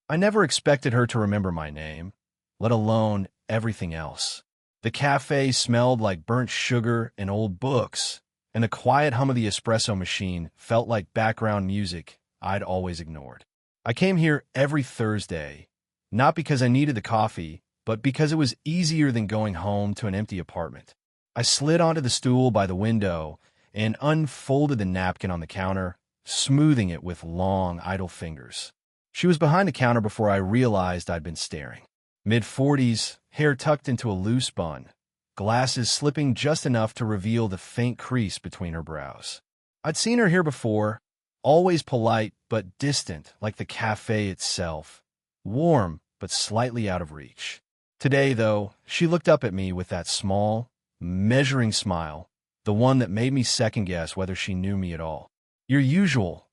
I never expected her to remember my name, let alone everything else. The cafe smelled like burnt sugar and old books, and the quiet hum of the espresso machine felt like background music I'd always ignored. I came here every Thursday, not because I needed the coffee, but because it was easier than going home to an empty apartment. I slid onto the stool by the window and unfolded the napkin on the counter, smoothing it with long, idle fingers. She was behind the counter before I realized I'd been staring. Mid-40s, hair tucked into a loose bun, glasses slipping just enough to reveal the faint crease between her brows. I'd seen her here before, always polite but distant like the cafe itself, warm but slightly out of reach. Today, though, she looked up at me with that small, measuring smile, the one that made me second-guess whether she knew me at all. "Your usual?"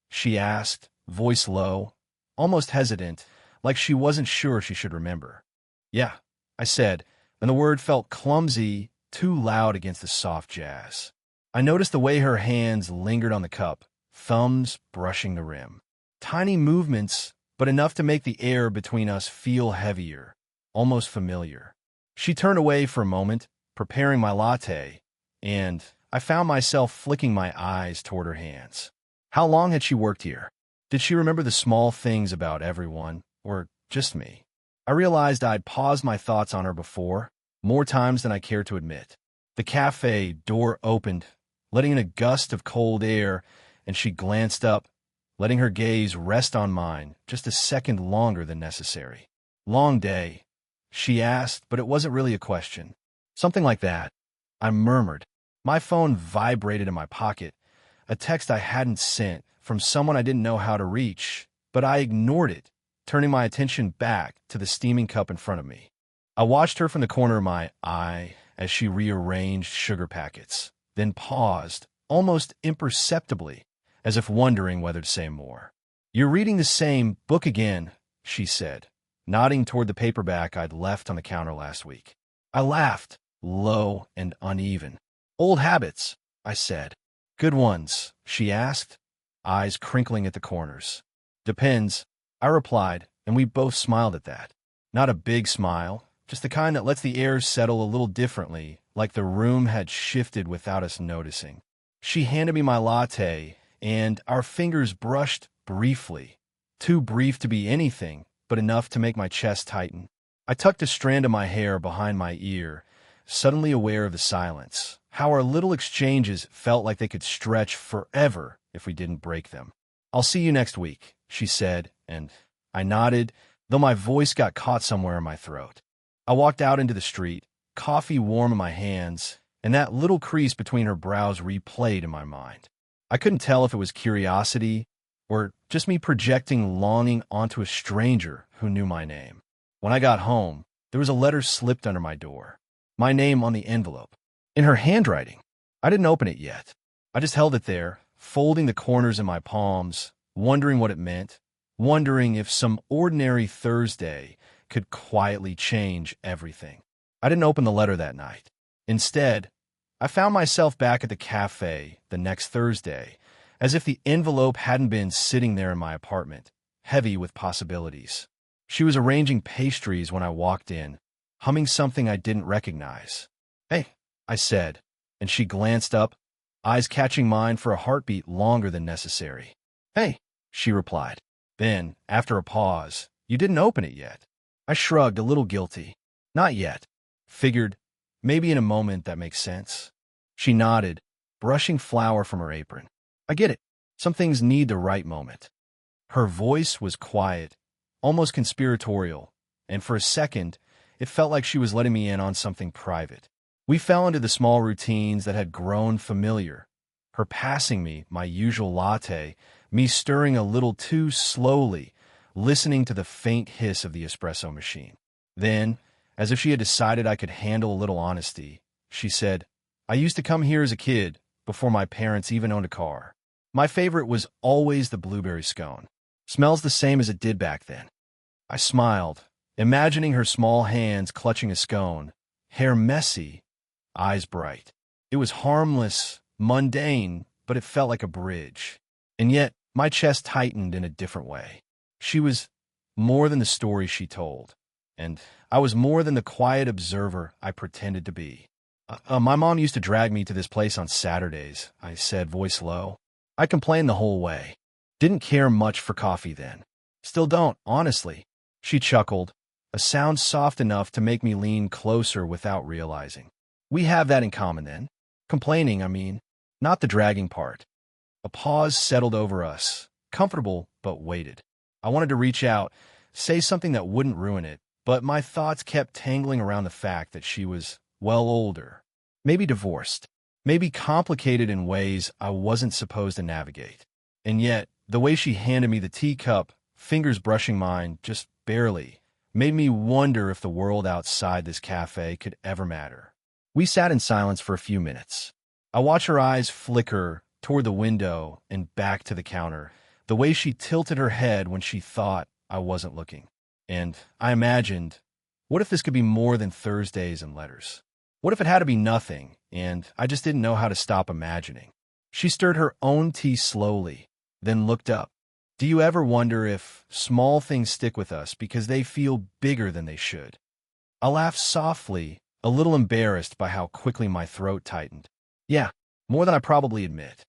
she asked, voice low, almost hesitant, like she wasn't sure she should remember. "Yeah," I said, and the word felt clumsy, too loud against the soft jazz. I noticed the way her hands lingered on the cup, thumbs brushing the rim. Tiny movements, but enough to make the air between us feel heavier, almost familiar. She turned away for a moment, preparing my latte, and I found myself flicking my eyes toward her hands. How long had she worked here? Did she remember the small things about everyone, or just me? I realized I'd paused my thoughts on her before, more times than I cared to admit. The cafe door opened, letting in a gust of cold air, and she glanced up, letting her gaze rest on mine just a second longer than necessary. "Long day?" she asked, but it wasn't really a question. "Something like that," I murmured. My phone vibrated in my pocket, a text I hadn't sent from someone I didn't know how to reach, but I ignored it, turning my attention back to the steaming cup in front of me. I watched her from the corner of my eye as she rearranged sugar packets, then paused, almost imperceptibly, as if wondering whether to say more. "You're reading the same book again," she said, nodding toward the paperback I'd left on the counter last week. I laughed, low and uneven. "Old habits," I said. "Good ones?" she asked, eyes crinkling at the corners. "Depends," I replied, and we both smiled at that. Not a big smile, just the kind that lets the air settle a little differently, like the room had shifted without us noticing. She handed me my latte, and our fingers brushed briefly, too brief to be anything, but enough to make my chest tighten. I tucked a strand of my hair behind my ear, suddenly aware of the silence, how our little exchanges felt like they could stretch forever if we didn't break them. "I'll see you next week," she said, and I nodded, though my voice got caught somewhere in my throat. I walked out into the street, coffee warm in my hands, and that little crease between her brows replayed in my mind. I couldn't tell if it was curiosity or just me projecting longing onto a stranger who knew my name. When I got home, there was a letter slipped under my door. My name on the envelope. In her handwriting. I didn't open it yet. I just held it there, folding the corners in my palms, wondering what it meant, wondering if some ordinary Thursday could quietly change everything. I didn't open the letter that night. Instead, I found myself back at the cafe the next Thursday, as if the envelope hadn't been sitting there in my apartment, heavy with possibilities. She was arranging pastries when I walked in, humming something I didn't recognize. "Hey," I said, and she glanced up, eyes catching mine for a heartbeat longer than necessary. "Hey," she replied. Then, after a pause, "You didn't open it yet." I shrugged, a little guilty. "Not yet." Figured, maybe in a moment that makes sense. She nodded, brushing flour from her apron. "I get it. Some things need the right moment." Her voice was quiet, almost conspiratorial, and for a second, it felt like she was letting me in on something private. We fell into the small routines that had grown familiar. Her passing me my usual latte, me stirring a little too slowly, listening to the faint hiss of the espresso machine. Then, as if she had decided I could handle a little honesty, she said, "I used to come here as a kid, before my parents even owned a car. My favorite was always the blueberry scone. Smells the same as it did back then." I smiled, imagining her small hands clutching a scone, hair messy, eyes bright. It was harmless, mundane, but it felt like a bridge. And yet, my chest tightened in a different way. She was more than the story she told, and I was more than the quiet observer I pretended to be. My mom used to drag me to this place on Saturdays," I said, voice low. I complained the whole way. Didn't care much for coffee then. Still don't, honestly. She chuckled, a sound soft enough to make me lean closer without realizing. "We have that in common then. Complaining, I mean, not the dragging part." A pause settled over us, comfortable but weighted. I wanted to reach out, say something that wouldn't ruin it, but my thoughts kept tangling around the fact that she was, well, older, maybe divorced, maybe complicated in ways I wasn't supposed to navigate. And yet, the way she handed me the teacup, fingers brushing mine just barely, made me wonder if the world outside this cafe could ever matter. We sat in silence for a few minutes. I watched her eyes flicker toward the window and back to the counter, the way she tilted her head when she thought I wasn't looking. And I imagined, what if this could be more than Thursdays and letters? What if it had to be nothing, and I just didn't know how to stop imagining? She stirred her own tea slowly, then looked up. "Do you ever wonder if small things stick with us because they feel bigger than they should?" I laughed softly, a little embarrassed by how quickly my throat tightened. "Yeah, more than I probably admit."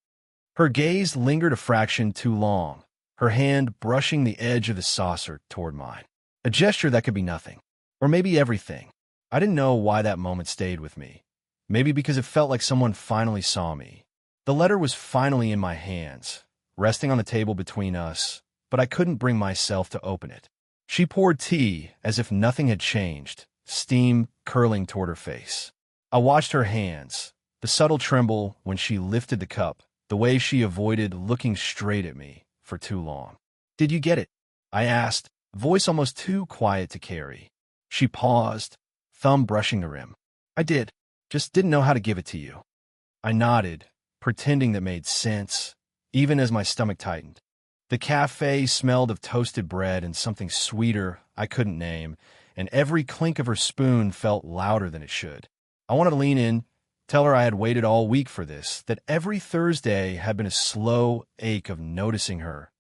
Her gaze lingered a fraction too long, her hand brushing the edge of the saucer toward mine. A gesture that could be nothing, or maybe everything. I didn't know why that moment stayed with me. Maybe because it felt like someone finally saw me. The letter was finally in my hands, resting on the table between us, but I couldn't bring myself to open it. She poured tea as if nothing had changed, steam curling toward her face. I watched her hands, the subtle tremble when she lifted the cup, the way she avoided looking straight at me for too long. "Did you get it?" I asked, voice almost too quiet to carry. She paused, thumb brushing the rim. "I did. Just didn't know how to give it to you." I nodded, pretending that made sense, even as my stomach tightened. The cafe smelled of toasted bread and something sweeter I couldn't name, and every clink of her spoon felt louder than it should. I wanted to lean in, tell her I had waited all week for this, that every Thursday had been a slow ache of noticing her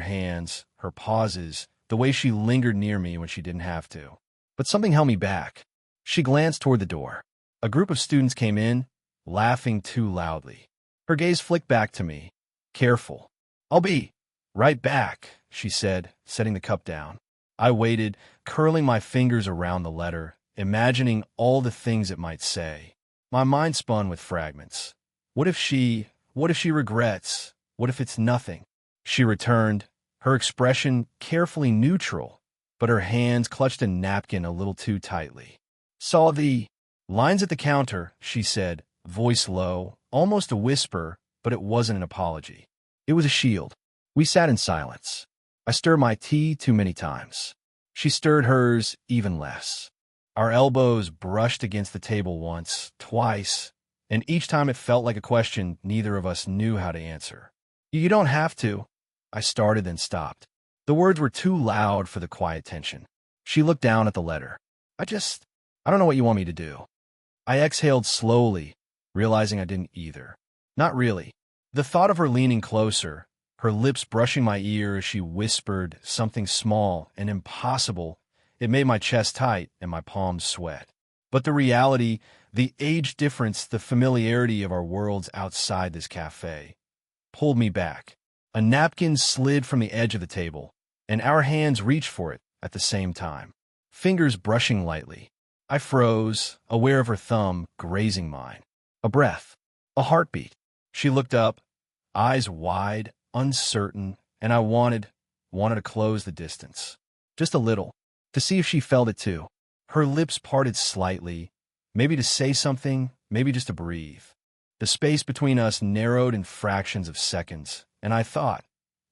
hands, her pauses, the way she lingered near me when she didn't have to. But something held me back. She glanced toward the door. A group of students came in, laughing too loudly. Her gaze flicked back to me. "Careful." "I'll be right back," she said, setting the cup down. I waited, curling my fingers around the letter, imagining all the things it might say. My mind spun with fragments. What if she regrets? What if it's nothing? She returned, her expression carefully neutral, but her hands clutched a napkin a little too tightly. "Saw the lines at the counter," she said, voice low, almost a whisper, but it wasn't an apology. It was a shield. We sat in silence. I stirred my tea too many times. She stirred hers even less. Our elbows brushed against the table once, twice, and each time it felt like a question neither of us knew how to answer. "You don't have to," I started, then stopped. The words were too loud for the quiet tension. She looked down at the letter. I don't know what you want me to do." I exhaled slowly, realizing I didn't either. Not really. The thought of her leaning closer, her lips brushing my ear as she whispered something small and impossible, it made my chest tight and my palms sweat. But the reality, the age difference, the familiarity of our worlds outside this cafe, pulled me back. A napkin slid from the edge of the table, and our hands reached for it at the same time, fingers brushing lightly. I froze, aware of her thumb grazing mine. A breath, a heartbeat. She looked up, eyes wide, uncertain, and I wanted to close the distance. Just a little, to see if she felt it too. Her lips parted slightly, maybe to say something, maybe just to breathe. The space between us narrowed in fractions of seconds, and I thought,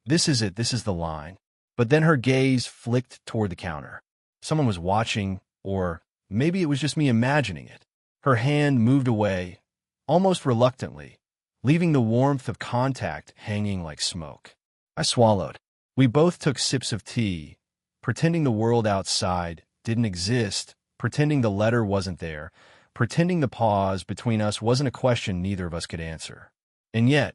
this is it, this is the line. But then her gaze flicked toward the counter. Someone was watching, or maybe it was just me imagining it. Her hand moved away, almost reluctantly, leaving the warmth of contact hanging like smoke. I swallowed. We both took sips of tea, pretending the world outside didn't exist, pretending the letter wasn't there, pretending the pause between us wasn't a question neither of us could answer. And yet,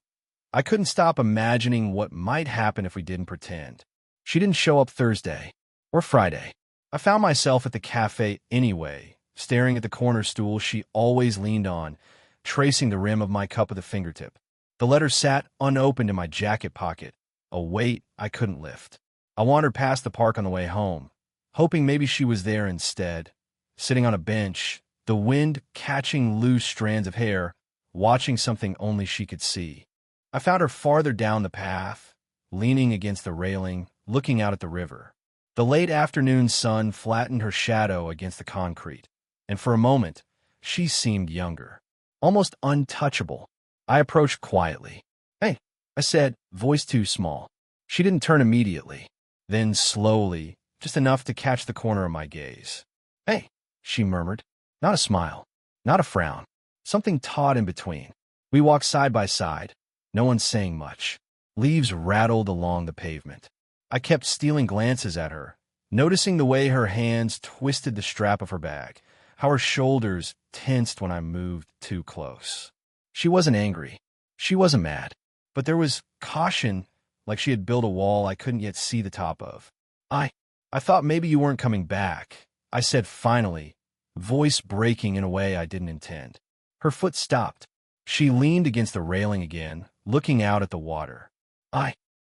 I couldn't stop imagining what might happen if we didn't pretend. She didn't show up Thursday. or Friday. I found myself at the cafe anyway, staring at the corner stool she always leaned on, tracing the rim of my cup with a fingertip. The letter sat unopened in my jacket pocket, a weight I couldn't lift. I wandered past the park on the way home, hoping maybe she was there instead, sitting on a bench, the wind catching loose strands of hair, watching something only she could see. I found her farther down the path, leaning against the railing, looking out at the river. The late afternoon sun flattened her shadow against the concrete, and for a moment, she seemed younger, almost untouchable. I approached quietly. "Hey," I said, voice too small. She didn't turn immediately. Then slowly, just enough to catch the corner of my gaze. "Hey," she murmured. Not a smile, not a frown, something taut in between. We walked side by side, no one saying much. Leaves rattled along the pavement. I kept stealing glances at her, noticing the way her hands twisted the strap of her bag, how her shoulders tensed when I moved too close. She wasn't angry. She wasn't mad. But there was caution, like she had built a wall I couldn't yet see the top of. I thought maybe you weren't coming back," I said finally, voice breaking in a way I didn't intend. Her foot stopped. She leaned against the railing again, looking out at the water.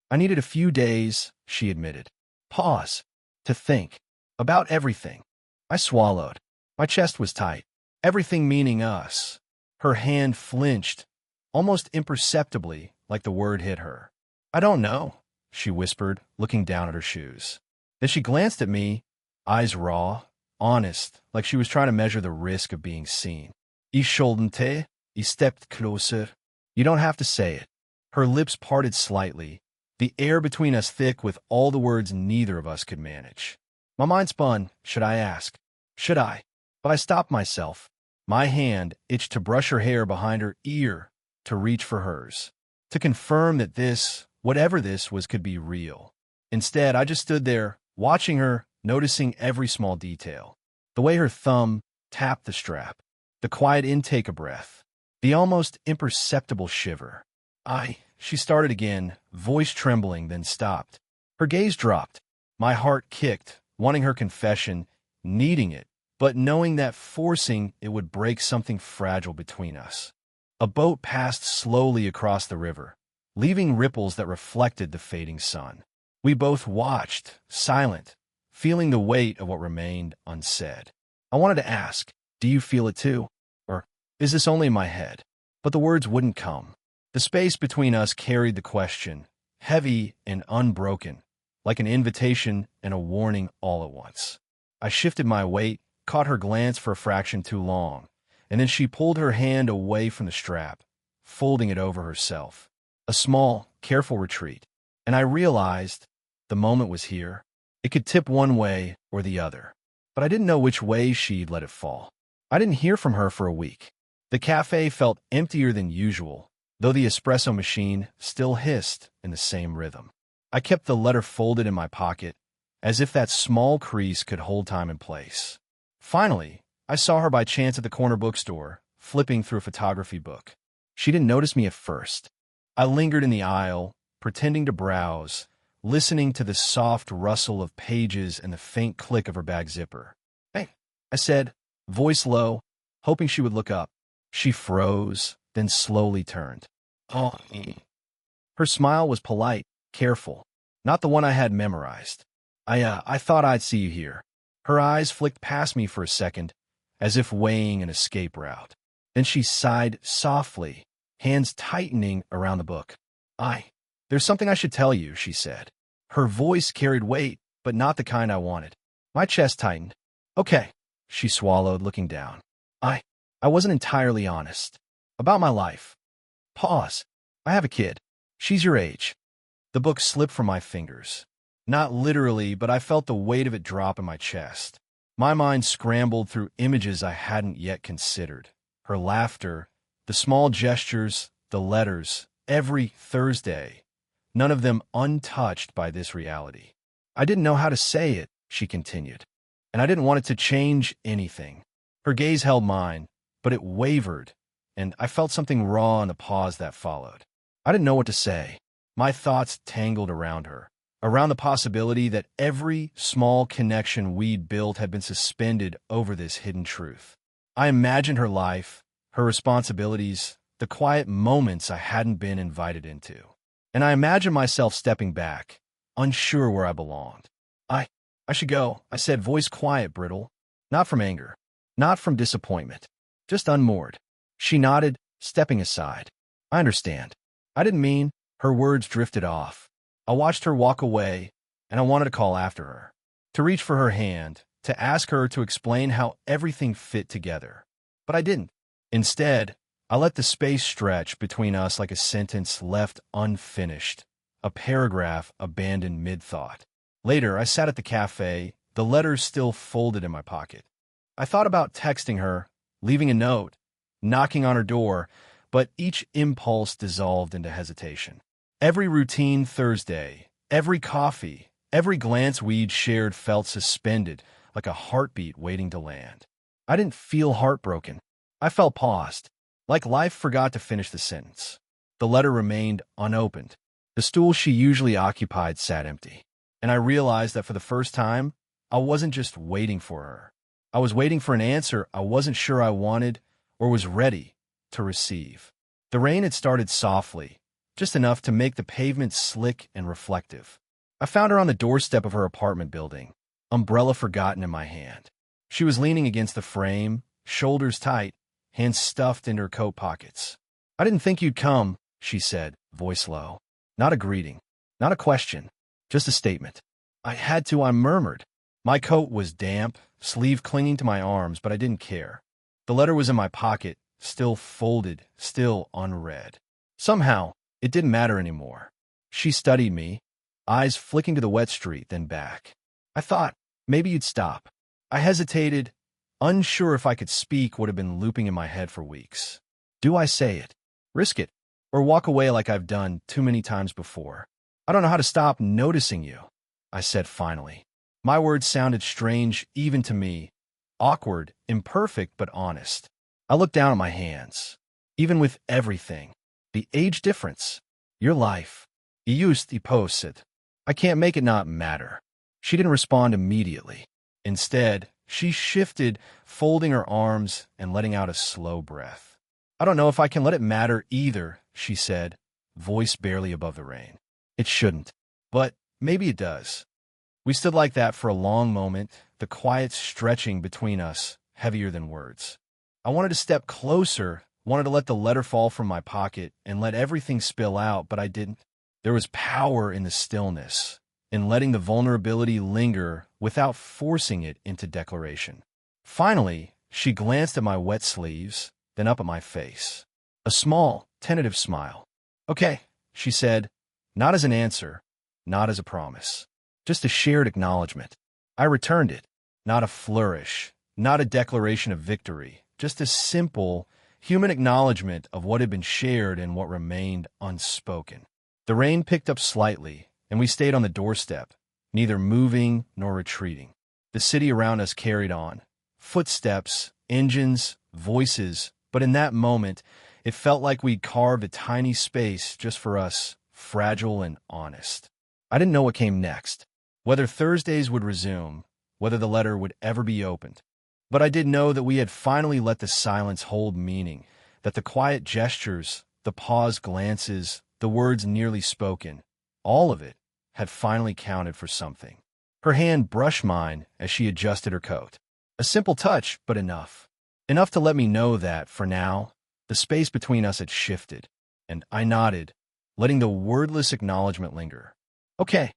I needed a few days," she admitted. Pause. To think. About everything. I swallowed. My chest was tight. Everything meaning us. Her hand flinched, almost imperceptibly, like the word hit her. "I don't know," she whispered, looking down at her shoes. Then she glanced at me, eyes raw, honest, like she was trying to measure the risk of being seen. "Ich schuldente." He stepped closer. "You don't have to say it." Her lips parted slightly, the air between us thick with all the words neither of us could manage. My mind spun. Should I ask? Should I? But I stopped myself. My hand itched to brush her hair behind her ear, to reach for hers, to confirm that this, whatever this was, could be real. Instead, I just stood there, watching her, noticing every small detail. The way her thumb tapped the strap, the quiet intake of breath, the almost imperceptible shiver. She started again, voice trembling, then stopped. Her gaze dropped. My heart kicked, wanting her confession, needing it, but knowing that forcing it would break something fragile between us. A boat passed slowly across the river, leaving ripples that reflected the fading sun. We both watched, silent, feeling the weight of what remained unsaid. I wanted to ask, "Do you feel it too? Or is this only in my head?" But the words wouldn't come. The space between us carried the question, heavy and unbroken, like an invitation and a warning all at once. I shifted my weight, caught her glance for a fraction too long, and then she pulled her hand away from the strap, folding it over herself. A small, careful retreat, and I realized the moment was here. It could tip one way or the other, but I didn't know which way she'd let it fall. I didn't hear from her for a week. The cafe felt emptier than usual, though the espresso machine still hissed in the same rhythm. I kept the letter folded in my pocket, as if that small crease could hold time in place. Finally, I saw her by chance at the corner bookstore, flipping through a photography book. She didn't notice me at first. I lingered in the aisle, pretending to browse, listening to the soft rustle of pages and the faint click of her bag zipper. "Hey," I said, voice low, hoping she would look up. She froze, then slowly turned. "Oh." Her smile was polite, careful, not the one I had memorized. I thought I'd see you here." Her eyes flicked past me for a second, as if weighing an escape route. Then she sighed softly, hands tightening around the book. There's something I should tell you," she said. Her voice carried weight, but not the kind I wanted. My chest tightened. "Okay," she swallowed, looking down. I wasn't entirely honest. About my life. Pause. "I have a kid. She's your age." The book slipped from my fingers. Not literally, but I felt the weight of it drop in my chest. My mind scrambled through images I hadn't yet considered. Her laughter, the small gestures, the letters, every Thursday, none of them untouched by this reality. "I didn't know how to say it," she continued, "and I didn't want it to change anything." Her gaze held mine, but it wavered, and I felt something raw in the pause that followed. I didn't know what to say. My thoughts tangled around her, around the possibility that every small connection we'd built had been suspended over this hidden truth. I imagined her life, her responsibilities, the quiet moments I hadn't been invited into. And I imagined myself stepping back, unsure where I belonged. I should go, I said, voice quiet, brittle. Not from anger, not from disappointment, just unmoored. She nodded, stepping aside. I understand. I didn't mean. Her words drifted off. I watched her walk away, and I wanted to call after her, to reach for her hand, to ask her to explain how everything fit together. But I didn't. Instead, I let the space stretch between us like a sentence left unfinished, a paragraph abandoned mid-thought. Later, I sat at the cafe, the letters still folded in my pocket. I thought about texting her, leaving a note, knocking on her door, but each impulse dissolved into hesitation. Every routine Thursday, every coffee, every glance we'd shared felt suspended, like a heartbeat waiting to land. I didn't feel heartbroken. I felt paused, like life forgot to finish the sentence. The letter remained unopened. The stool she usually occupied sat empty. And I realized that for the first time, I wasn't just waiting for her. I was waiting for an answer I wasn't sure I wanted or was ready to receive. The rain had started softly, just enough to make the pavement slick and reflective. I found her on the doorstep of her apartment building, umbrella forgotten in my hand. She was leaning against the frame, shoulders tight, hands stuffed into her coat pockets. I didn't think you'd come, she said, voice low. Not a greeting, not a question, just a statement. I murmured. My coat was damp, sleeve clinging to my arms, but I didn't care. The letter was in my pocket, still folded, still unread. Somehow, it didn't matter anymore. She studied me, eyes flicking to the wet street, then back. I thought, maybe you'd stop. I hesitated, unsure if I could speak what had been looping in my head for weeks. Do I say it? Risk it? Or walk away like I've done too many times before? I don't know how to stop noticing you, I said finally. My words sounded strange even to me, awkward, imperfect, but honest. I looked down at my hands. Even with everything, the age difference, your life, just the post. I can't make it not matter. She didn't respond immediately. Instead, she shifted, folding her arms and letting out a slow breath. I don't know if I can let it matter either, she said, voice barely above the rain. It shouldn't, but maybe it does. We stood like that for a long moment, the quiet stretching between us, heavier than words. I wanted to step closer, wanted to let the letter fall from my pocket and let everything spill out, but I didn't. There was power in the stillness, in letting the vulnerability linger without forcing it into declaration. Finally, she glanced at my wet sleeves, then up at my face. A small, tentative smile. Okay, she said, not as an answer, not as a promise, just a shared acknowledgement. I returned it, not a flourish, not a declaration of victory, just a simple, human acknowledgement of what had been shared and what remained unspoken. The rain picked up slightly, and we stayed on the doorstep, neither moving nor retreating. The city around us carried on. Footsteps, engines, voices, but in that moment, it felt like we'd carved a tiny space just for us, fragile and honest. I didn't know what came next, whether Thursdays would resume, whether the letter would ever be opened. But I did know that we had finally let the silence hold meaning, that the quiet gestures, the paused glances, the words nearly spoken, all of it had finally counted for something. Her hand brushed mine as she adjusted her coat. A simple touch, but enough. Enough to let me know that, for now, the space between us had shifted, and I nodded, letting the wordless acknowledgement linger. Okay,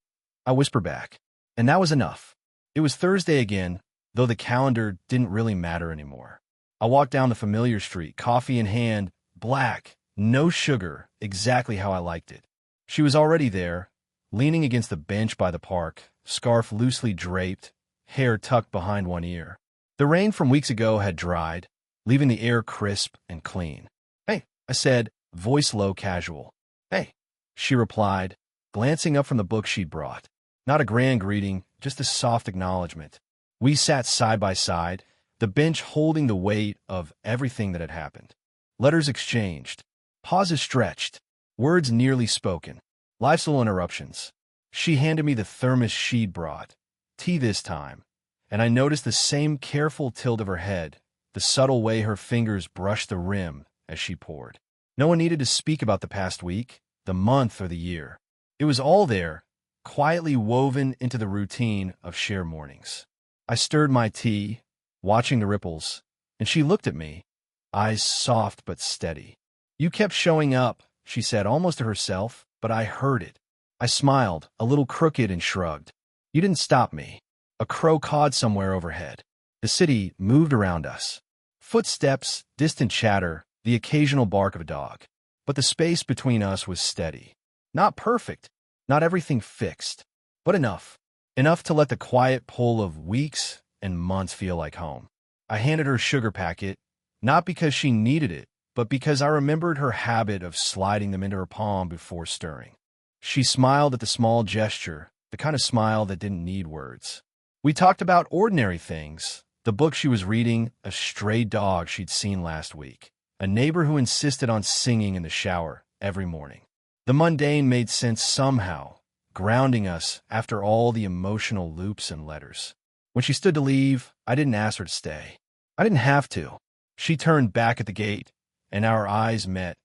I whispered back, and that was enough. It was Thursday again, though the calendar didn't really matter anymore. I walked down the familiar street, coffee in hand, black, no sugar, exactly how I liked it. She was already there, leaning against the bench by the park, scarf loosely draped, hair tucked behind one ear. The rain from weeks ago had dried, leaving the air crisp and clean. Hey, I said, voice low, casual. Hey, she replied, glancing up from the book she'd brought. Not a grand greeting, just a soft acknowledgement. We sat side by side, the bench holding the weight of everything that had happened. Letters exchanged, pauses stretched, words nearly spoken, life's little interruptions. She handed me the thermos she'd brought, tea this time, and I noticed the same careful tilt of her head, the subtle way her fingers brushed the rim as she poured. No one needed to speak about the past week, the month, or the year. It was all there, quietly woven into the routine of shared mornings. I stirred my tea, watching the ripples, and she looked at me, eyes soft but steady. "You kept showing up," she said almost to herself, but I heard it. I smiled, a little crooked, and shrugged. "You didn't stop me." A crow cawed somewhere overhead. The city moved around us. Footsteps, distant chatter, the occasional bark of a dog. But the space between us was steady. Not perfect, not everything fixed, but enough. Enough to let the quiet pull of weeks and months feel like home. I handed her a sugar packet, not because she needed it, but because I remembered her habit of sliding them into her palm before stirring. She smiled at the small gesture, the kind of smile that didn't need words. We talked about ordinary things, the book she was reading, a stray dog she'd seen last week, a neighbor who insisted on singing in the shower every morning. The mundane made sense somehow, grounding us after all the emotional loops and letters. When she stood to leave, I didn't ask her to stay. I didn't have to. She turned back at the gate, and our eyes met,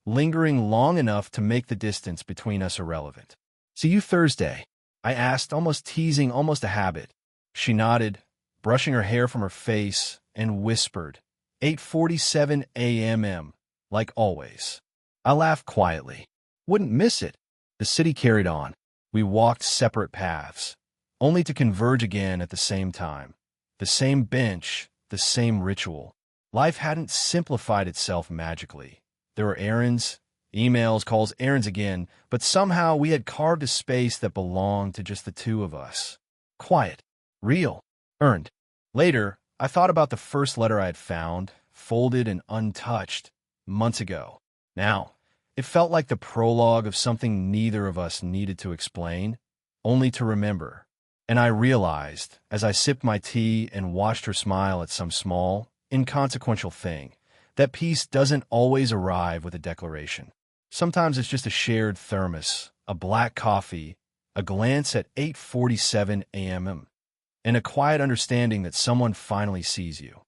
lingering long enough to make the distance between us irrelevant. "See you Thursday," I asked, almost teasing, almost a habit. She nodded, brushing her hair from her face, and whispered, 8:47 a.m., like always. I laughed quietly. Wouldn't miss it. The city carried on. We walked separate paths, only to converge again at the same time. The same bench, the same ritual. Life hadn't simplified itself magically. There were errands, emails, calls, errands again, but somehow we had carved a space that belonged to just the two of us. Quiet, real, earned. Later, I thought about the first letter I had found, folded and untouched, months ago. Now, it felt like the prologue of something neither of us needed to explain, only to remember. And I realized, as I sipped my tea and watched her smile at some small, inconsequential thing, that peace doesn't always arrive with a declaration. Sometimes it's just a shared thermos, a black coffee, a glance at 8:47 a.m., and a quiet understanding that someone finally sees you.